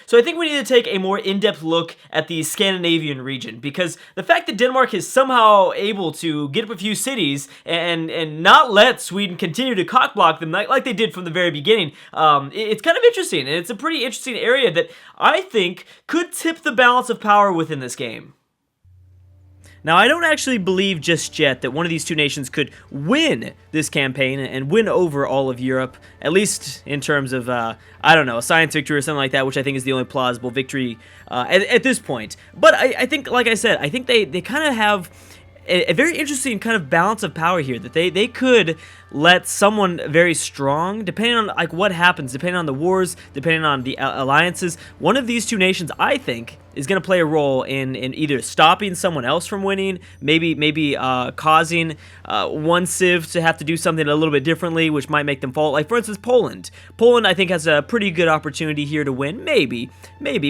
So I think we need to take a more in-depth look at the Scandinavian region, because the fact that Denmark is somehow able to get up a few cities and not let Sweden continue to cockblock them like they did from the very beginning, it's kind of interesting, and it's a pretty interesting area that I think could tip the balance of power within this game. Now, I don't actually believe just yet that one of these two nations could win this campaign and win over all of Europe, at least in terms of, I don't know, a science victory or something like that, which I think is the only plausible victory at this point. But I think, like I said, I think they kind of have a very interesting kind of balance of power here, that they could let someone very strong, depending on like what happens, depending on the wars, depending on the alliances, one of these two nations, I think, is going to play a role in either stopping someone else from winning, maybe causing one civ to have to do something a little bit differently, which might make them fall. Like, for instance, Poland. Poland, I think, has a pretty good opportunity here to win. Maybe.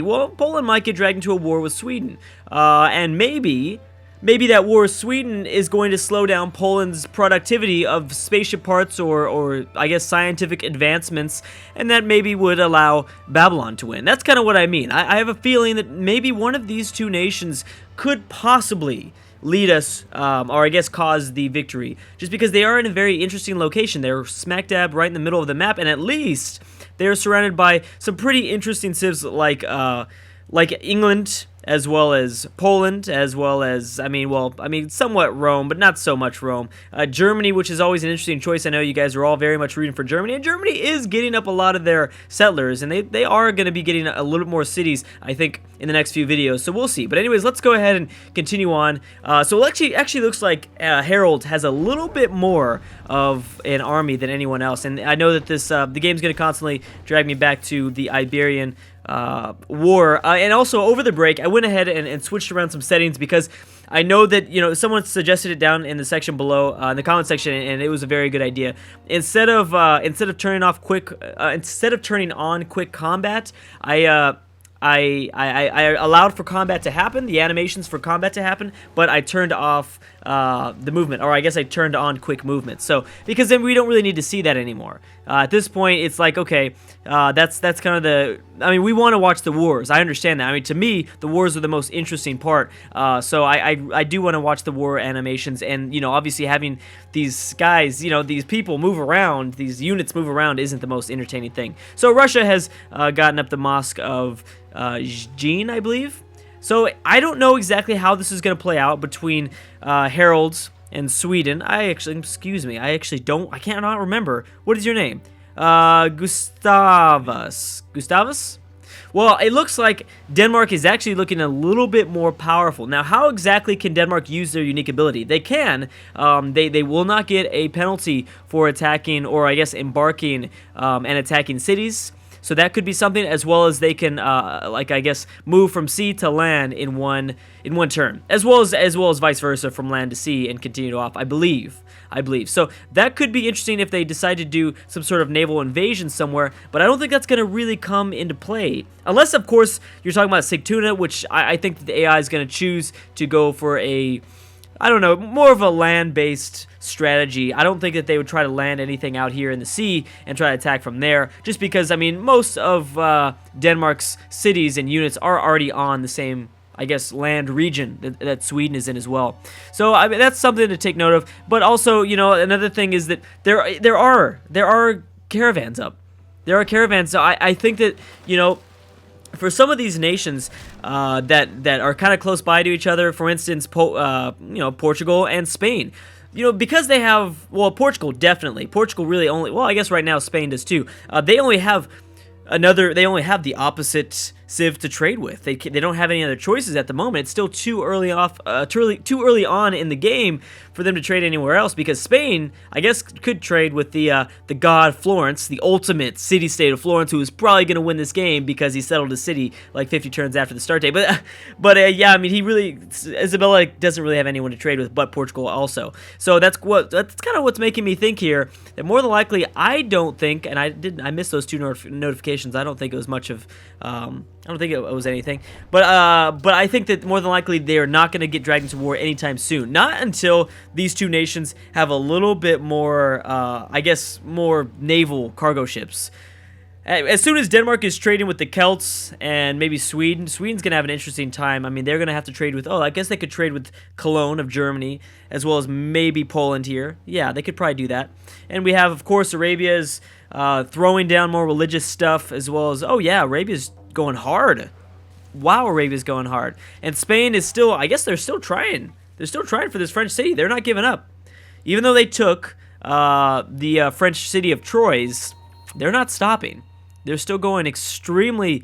Well, Poland might get dragged into a war with Sweden. And maybe that war with Sweden is going to slow down Poland's productivity of spaceship parts or I guess scientific advancements, and that maybe would allow Babylon to win. That's kind of what I mean. I have a feeling that maybe one of these two nations could possibly lead us, or I guess cause the victory, just because they are in a very interesting location. They're smack dab right in the middle of the map, and at least they're surrounded by some pretty interesting civs like England, as well as Poland, as well as, I mean, somewhat Rome, but not so much Rome. Germany, which is always an interesting choice. I know you guys are all very much rooting for Germany, and Germany is getting up a lot of their settlers, and they are going to be getting a little bit more cities, I think, in the next few videos, so we'll see. But anyways, let's go ahead and continue on. So it actually looks like Harold has a little bit more of an army than anyone else, and I know that the game's going to constantly drag me back to the Iberian war, and also over the break I went ahead and switched around some settings, because I know that, you know, someone suggested it down in the section below, in the comment section, and it was a very good idea. Instead of turning on quick combat, I allowed for combat to happen, the animations for combat to happen, but I turned off the movement, or I guess I turned on quick movement. So, because then we don't really need to see that anymore. At this point, it's like, okay, that's kind of the, I mean, we want to watch the wars. I understand that. I mean, to me, the wars are the most interesting part. So I do want to watch the war animations, and, you know, obviously having these guys, you know, these people move around, these units move around isn't the most entertaining thing. So Russia has gotten up the mosque of Jean, I believe. So I don't know exactly how this is going to play out between Harolds and Sweden. I cannot remember. What is your name? Gustavus? Well, it looks like Denmark is actually looking a little bit more powerful. Now, how exactly can Denmark use their unique ability? They can. They will not get a penalty for attacking, or I guess embarking and attacking cities. So that could be something, as well as they can, like, I guess, move from sea to land in one turn, as well as vice versa, from land to sea and continue off. I believe. So that could be interesting if they decide to do some sort of naval invasion somewhere, but I don't think that's going to really come into play, unless, of course, you're talking about Sigtuna, which I think that the AI is going to choose to go for a, I don't know, more of a land-based strategy. I don't think that they would try to land anything out here in the sea and try to attack from there, just because, I mean, most of Denmark's cities and units are already on the same, I guess, land region that Sweden is in as well. So, I mean, that's something to take note of. But also, you know, another thing is that there are caravans up. There are caravans. So I think that, you know, for some of these nations that are kind of close by to each other, for instance, you know, Portugal and Spain, you know, because they have, well, Portugal definitely. Portugal really only, well, I guess right now Spain does too. They only have the opposite civ to trade with. They don't have any other choices at the moment. It's still too early on in the game for them to trade anywhere else, because Spain, I guess, could trade with the god Florence, the ultimate city-state of Florence, who is probably going to win this game because he settled the city like 50 turns after the start date. But yeah, I mean, Isabella doesn't really have anyone to trade with but Portugal also. So that's kind of what's making me think here that more than likely, I don't think, and I missed those two notifications. I don't think it was much of I don't think it was anything, but I think that more than likely they are not going to get dragged into war anytime soon. Not until these two nations have a little bit more, I guess, more naval cargo ships. As soon as Denmark is trading with the Celts and maybe Sweden, Sweden's going to have an interesting time. I mean, they're going to have to trade with, oh, I guess they could trade with Cologne of Germany, as well as maybe Poland here. Yeah, they could probably do that. And we have, of course, Arabia's throwing down more religious stuff, as well as, oh yeah, Arabia's going hard. Wow, Arabia's going hard. And Spain is still, I guess they're still trying. They're still trying for this French city. They're not giving up. Even though they took the French city of Troyes, they're not stopping. They're still going extremely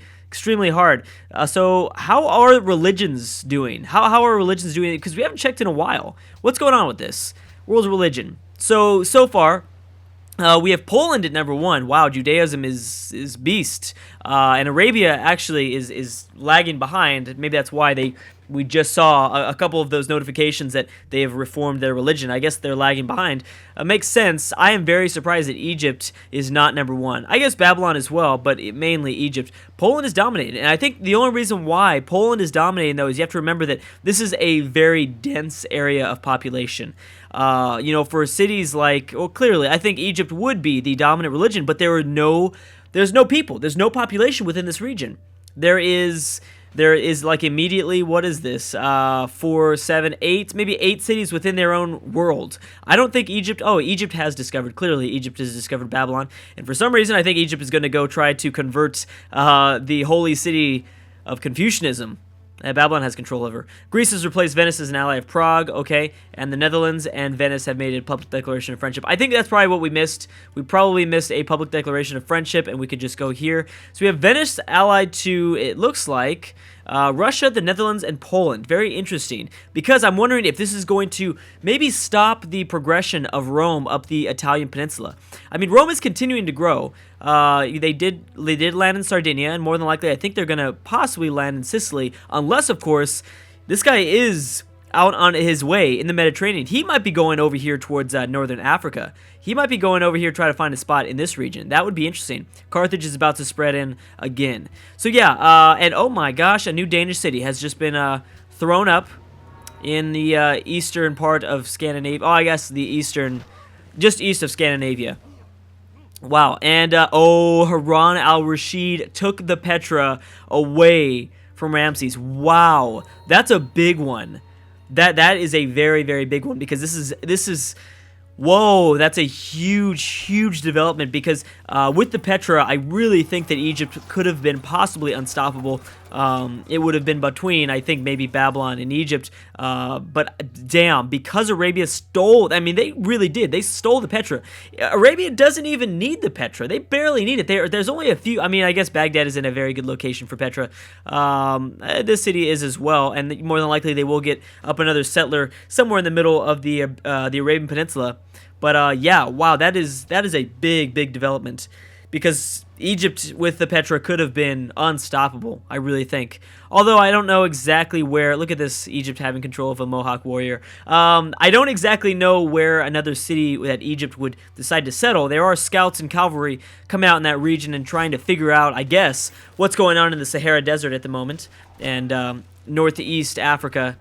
hard. So how are religions doing? How are religions doing? Because we haven't checked in a while. What's going on with this? World religion. So far, we have Poland at number 1. Wow, Judaism is beast. And Arabia actually is lagging behind. Maybe that's why we just saw a couple of those notifications that they have reformed their religion. I guess they're lagging behind. Makes sense. I am very surprised that Egypt is not number 1. I guess Babylon as well, but mainly Egypt. Poland is dominating, and I think the only reason why Poland is dominating, though, is you have to remember that this is a very dense area of population. For cities like, well, clearly, I think Egypt would be the dominant religion, but there's no people. There's no population within this region. There is like immediately, what is this? 4, 7, 8, maybe 8 cities within their own world. I don't think Egypt has discovered, clearly Egypt has discovered Babylon. And for some reason, I think Egypt is going to go try to convert the holy city of Confucianism. Babylon has control over. Greece has replaced Venice as an ally of Prague, okay, and the Netherlands and Venice have made a public declaration of friendship. I think that's probably what we missed. We probably missed a public declaration of friendship, and we could just go here. So we have Venice allied to, it looks like, Russia, the Netherlands, and Poland. Very interesting, because I'm wondering if this is going to maybe stop the progression of Rome up the Italian peninsula. I mean, Rome is continuing to grow. They did land in Sardinia, and more than likely, I think they're going to possibly land in Sicily, unless, of course, this guy is out on his way in the Mediterranean. He might be going over here towards northern Africa. He might be going over here trying to find a spot in this region. That would be interesting. Carthage is about to spread in again. So yeah, and oh my gosh, a new Danish city has just been thrown up in the eastern part of Scandinavia. Oh, I guess the eastern, just east of Scandinavia. Wow, and Harun al-Rashid took the Petra away from Ramses. Wow, that's a big one. That is a very, very big one, because this is whoa, that's a huge development, because with the Petra, I really think that Egypt could have been possibly unstoppable. It would have been between, I think, maybe Babylon and Egypt, but damn, because Arabia stole, I mean, they really did. They stole the Petra. Arabia doesn't even need the Petra. They barely need it. There's only a few, I mean, I guess Baghdad is in a very good location for Petra. This city is as well, and more than likely they will get up another settler somewhere in the middle of the Arabian Peninsula. But yeah, wow, that is a big development, because Egypt with the Petra could have been unstoppable, I really think. Although I don't know exactly where. Look at this, Egypt having control of a Mohawk warrior. I don't exactly know where another city that Egypt would decide to settle. There are scouts and cavalry coming out in that region and trying to figure out, I guess, what's going on in the Sahara Desert at the moment. And northeast Africa,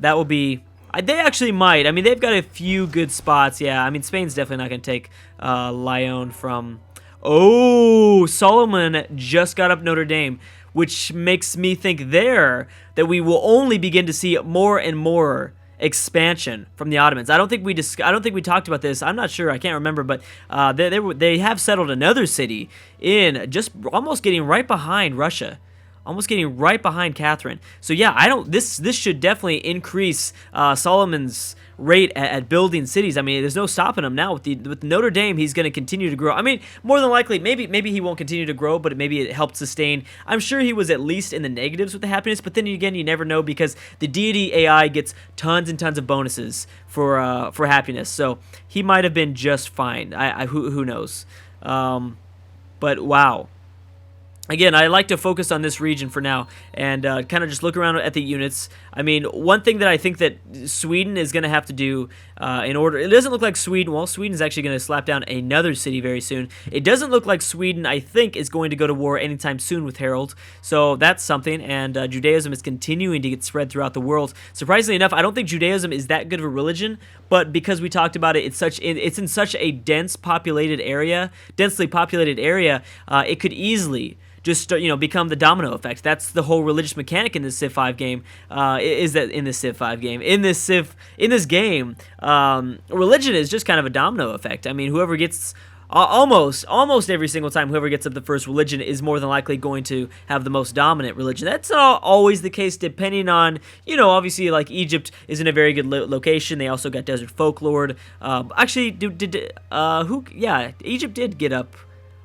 that will be... They actually might. I mean, they've got a few good spots. Yeah, I mean, Spain's definitely not going to take Lyon from... Oh, Solomon just got up Notre Dame, which makes me think there that we will only begin to see more and more expansion from the Ottomans. I don't think we talked about this. I'm not sure. I can't remember, but they have settled another city in just almost getting right behind Russia. Almost getting right behind Catherine. So yeah, this should definitely increase Solomon's rate at building cities. I mean, there's no stopping him now. With Notre Dame, he's going to continue to grow. I mean, more than likely, maybe he won't continue to grow, but maybe it helped sustain. I'm sure he was at least in the negatives with the happiness, but then again, you never know, because the deity AI gets tons and tons of bonuses for happiness. So he might have been just fine. Who knows? But wow. Again, I like to focus on this region for now and kind of just look around at the units. I mean, one thing that I think that Sweden is going to have to do in order... It doesn't look like Sweden... Well, Sweden is actually going to slap down another city very soon. It doesn't look like Sweden, I think, is going to go to war anytime soon with Harold. So that's something, and Judaism is continuing to get spread throughout the world. Surprisingly enough, I don't think Judaism is that good of a religion, but because we talked about it, it's in such a densely populated area, it could easily just become the domino effect. That's the whole religious mechanic in this Civ 5 game. Is that in this Civ 5 game? In this game, religion is just kind of a domino effect. I mean, whoever gets almost every single time, whoever gets up the first religion is more than likely going to have the most dominant religion. That's not always the case, depending on, obviously, like Egypt is in a very good location. They also got desert folklore. Actually, Egypt did get up.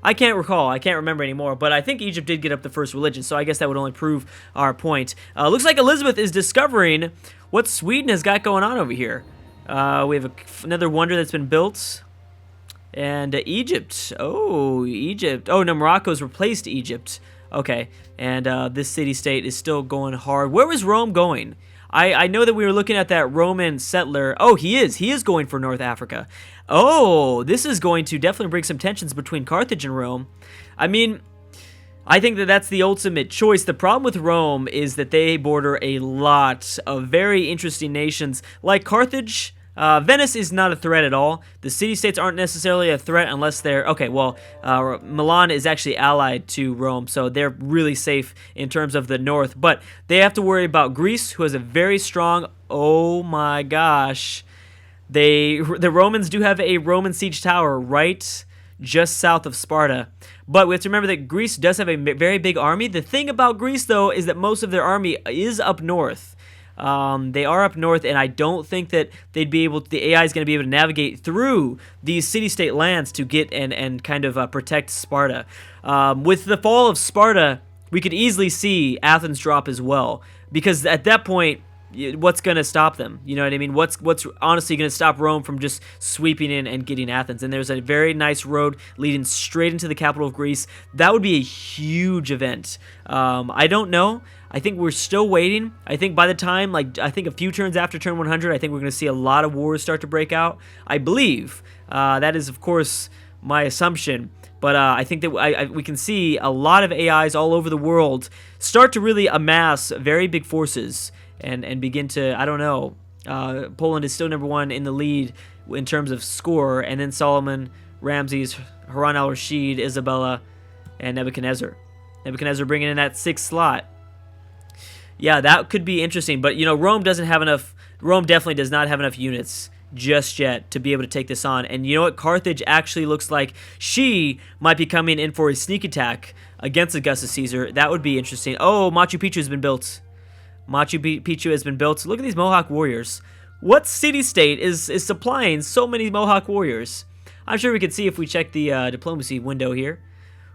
I can't recall. I can't remember anymore. But I think Egypt did get up the first religion, so I guess that would only prove our point. Looks like Elizabeth is discovering what Sweden has got going on over here. We have another wonder that's been built. And Egypt. Oh, Egypt. Oh, no, Morocco's replaced Egypt. Okay. And this city-state is still going hard. Where was Rome going? I know that we were looking at that Roman settler. Oh, he is. He is going for North Africa. Oh, this is going to definitely bring some tensions between Carthage and Rome. I mean, I think that that's the ultimate choice. The problem with Rome is that they border a lot of very interesting nations like Carthage. Venice is not a threat at all. The city-states aren't necessarily a threat unless they're... Okay, well, Milan is actually allied to Rome, so they're really safe in terms of the north. But they have to worry about Greece, who has a very strong... Oh my gosh. The Romans do have a Roman siege tower right just south of Sparta. But we have to remember that Greece does have a very big army. The thing about Greece, though, is that most of their army is up north. They are up north, and I don't think that the AI is going to be able to navigate through these city-state lands to get and kind of protect Sparta. With the fall of Sparta, we could easily see Athens drop as well, because at that point, what's going to stop them? You know what I mean? What's honestly going to stop Rome from just sweeping in and getting Athens? And there's a very nice road leading straight into the capital of Greece. That would be a huge event. I don't know. I think we're still waiting. I think by the time, I think a few turns after turn 100, I think we're going to see a lot of wars start to break out. I believe. That is, of course, my assumption. But I think that we can see a lot of AIs all over the world start to really amass very big forces and begin to, I don't know, Poland is still number one in the lead in terms of score, and then Solomon, Ramses, Harun al-Rashid, Isabella, and Nebuchadnezzar. Nebuchadnezzar bringing in that 6th slot. Yeah, that could be interesting, but Rome definitely does not have enough units just yet to be able to take this on. And you know what? Carthage actually looks like she might be coming in for a sneak attack against Augustus Caesar. That would be interesting. Oh, Machu Picchu has been built. Machu Picchu has been built. Look at these Mohawk warriors. What city-state is supplying so many Mohawk warriors? I'm sure we could see if we check the diplomacy window here.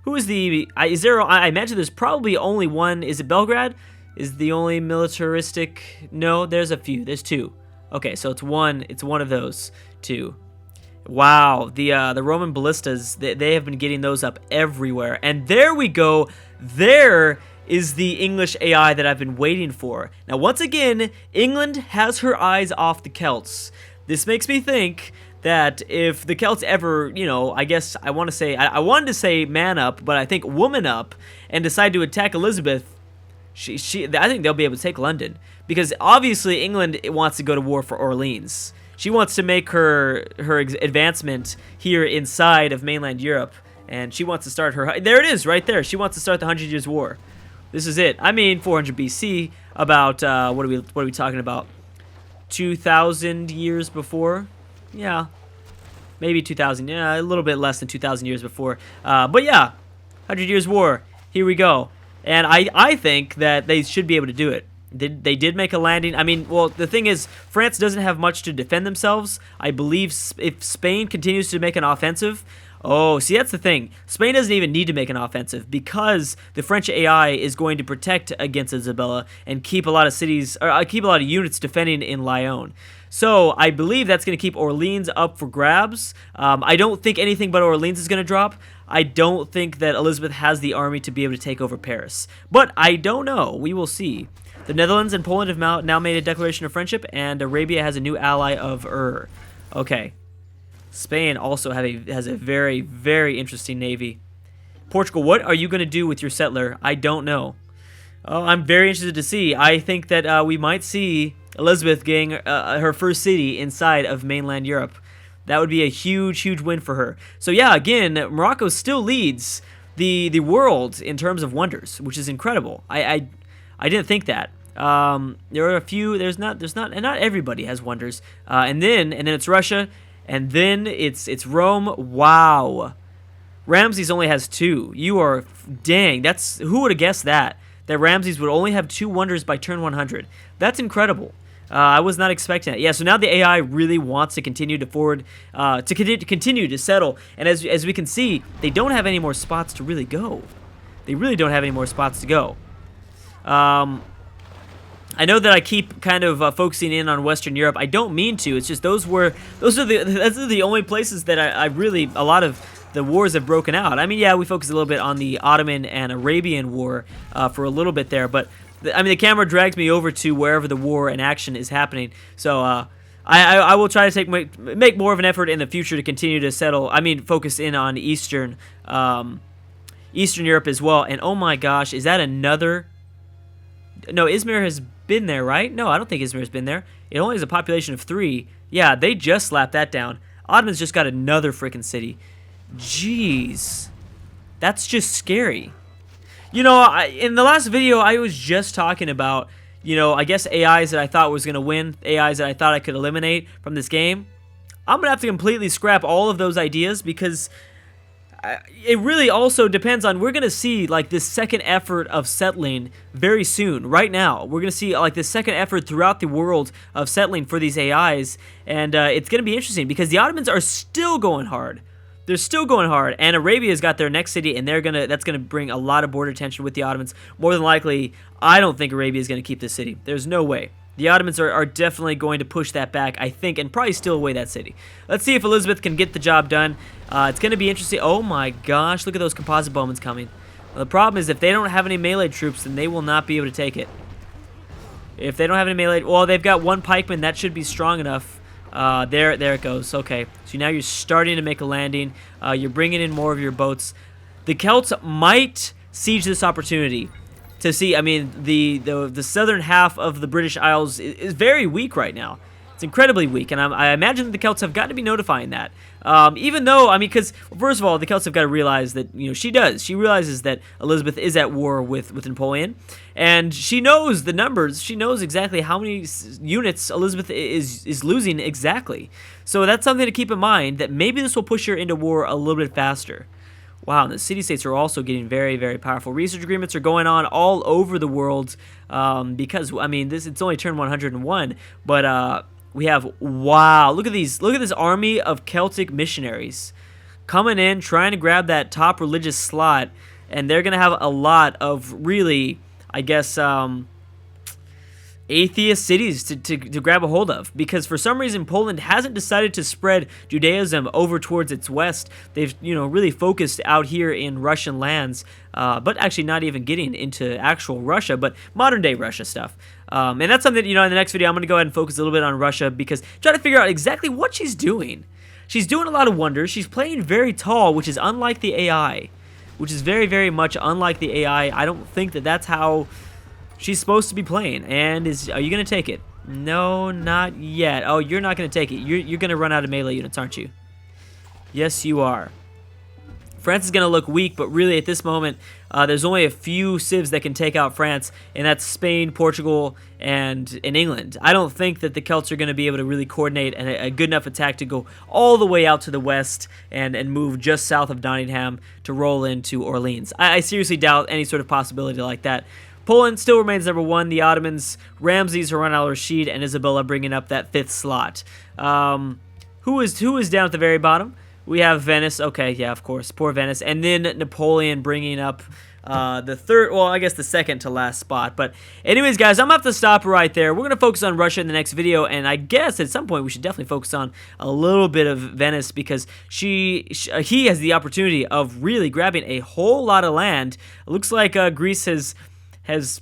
Who is the... I imagine there's probably only one. Is it Belgrade? Is the only militaristic... No, there's a few. There's 2. Okay, so it's one of those 2. Wow, the Roman ballistas, they have been getting those up everywhere. And there we go. There is the English AI that I've been waiting for. Now, once again, England has her eyes off the Celts. This makes me think that if the Celts ever, I guess I wanted to say man up, but I think woman up, and decide to attack Elizabeth, I think they'll be able to take London. Because obviously England wants to go to war for Orleans. She wants to make her advancement here inside of mainland Europe. And she wants to start her... There it is, right there. She wants to start the 100 Years' War. This is it. I mean, 400 BC, about, what are we talking about? 2,000 years before? Yeah. Maybe 2,000. Yeah, a little bit less than 2,000 years before. But yeah, 100 Years' War. Here we go. And I think that they should be able to do it. They did make a landing. I mean, well, the thing is, France doesn't have much to defend themselves. I believe if Spain continues to make an offensive... Oh, see, that's the thing. Spain doesn't even need to make an offensive because the French AI is going to protect against Isabella and keep a lot of cities, or keep a lot of units defending in Lyon. So I believe that's going to keep Orleans up for grabs. I don't think anything but Orleans is going to drop. I don't think that Elizabeth has the army to be able to take over Paris. But I don't know. We will see. The Netherlands and Poland have now made a declaration of friendship, and Arabia has a new ally of Okay. Spain also has a very, very interesting navy. Portugal, what are you going to do with your settler? I don't know. Oh, I'm very interested to see. I think that we might see Elizabeth getting her first city inside of mainland Europe. That would be a huge, huge win for her. So yeah, again, Morocco still leads the world in terms of wonders, which is incredible. I didn't think that. There are a few. And not everybody has wonders. And then it's Russia, and then it's Rome. Wow, Ramses only has 2. You are dang. Who would have guessed that Ramses would only have 2 wonders by turn 100. That's incredible. I was not expecting that. Yeah, so now the AI really wants to continue to continue to settle. And as we can see, they don't have any more spots to really go. They really don't have any more spots to go. I know that I keep kind of focusing in on Western Europe. I don't mean to. It's just those are the only places that I really, a lot of the wars have broken out. I mean, yeah, we focused a little bit on the Ottoman and Arabian War for a little bit there, but the camera drags me over to wherever the war and action is happening. So I will try to make more of an effort in the future to continue to settle. I mean, focus in on Eastern Europe as well. And oh my gosh, is that another? No, Izmir has been there, right? No, I don't think Izmir has been there. It only has a population of 3. Yeah, they just slapped that down. Ottomans just got another freaking city. Jeez, that's just scary. You know, in the last video, I was just talking about, I guess AIs that I thought was going to win, AIs that I thought I could eliminate from this game. I'm going to have to completely scrap all of those ideas because it really also depends on, we're going to see like this second effort of settling very soon. Right now, we're going to see like this second effort throughout the world of settling for these AIs, and it's going to be interesting because the Ottomans are still going hard. They're still going hard, and Arabia's got their next city, and that's gonna bring a lot of border tension with the Ottomans. More than likely, I don't think Arabia is gonna keep this city. There's no way. The Ottomans are definitely going to push that back, I think, and probably steal away that city. Let's see if Elizabeth can get the job done. It's gonna be interesting. Oh my gosh, look at those composite bowmen coming. Well, the problem is if they don't have any melee troops, then they will not be able to take it. If they don't have any melee, well, they've got 1 pikeman. That should be strong enough. There it goes. Okay, so now you're starting to make a landing. You're bringing in more of your boats. The Celts might siege this opportunity to see. I mean, the southern half of the British Isles is very weak right now. It's incredibly weak, and I imagine that the Celts have got to be notifying that. Even though, I mean, because first of all, the Celts have got to realize that she realizes that Elizabeth is at war with Napoleon, and she knows the numbers. She knows exactly how many units Elizabeth is losing exactly. So that's something to keep in mind. That maybe this will push her into war a little bit faster. Wow, and the city-states are also getting very, very powerful. Research agreements are going on all over the world because, I mean, it's only turn 101, but we have, wow, look at this army of Celtic missionaries coming in, trying to grab that top religious slot, and they're going to have a lot of really, I guess, atheist cities to grab a hold of, because for some reason Poland hasn't decided to spread Judaism over towards its west. They've really focused out here in Russian lands, but actually not even getting into actual Russia, but modern day Russia stuff. And that's something in the next video I'm going to go ahead and focus a little bit on Russia, because try to figure out exactly what she's doing. She's doing a lot of wonders. She's playing very tall, which is unlike the AI, which is very, very much unlike the AI. I don't think that that's how she's supposed to be playing. And are you going to take it? No, not yet. Oh, you're not going to take it. You're going to run out of melee units, aren't you? Yes, you are. France is going to look weak, but really at this moment, there's only a few civs that can take out France, and that's Spain, Portugal, and England. I don't think that the Celts are going to be able to really coordinate a good enough attack to go all the way out to the west and move just south of Nottingham to roll into Orleans. I seriously doubt any sort of possibility like that. Poland still remains number 1. The Ottomans, Ramses, Harun al-Rashid, and Isabella bringing up that 5th slot. Who is down at the very bottom? We have Venice. Okay, yeah, of course. Poor Venice. And then Napoleon bringing up the third, well, I guess the second to last spot. But anyways, guys, I'm gonna have to stop right there. We're gonna focus on Russia in the next video, and I guess at some point we should definitely focus on a little bit of Venice, because he has the opportunity of really grabbing a whole lot of land. It looks like Greece has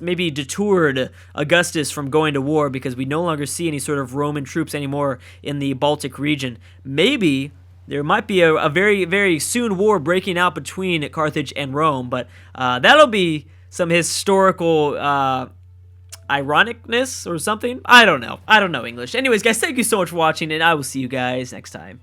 maybe detoured Augustus from going to war, because we no longer see any sort of Roman troops anymore in the Baltic region. Maybe there might be a very, very soon war breaking out between Carthage and Rome, but that'll be some historical ironicness or something. I don't know. I don't know English. Anyways, guys, thank you so much for watching, and I will see you guys next time.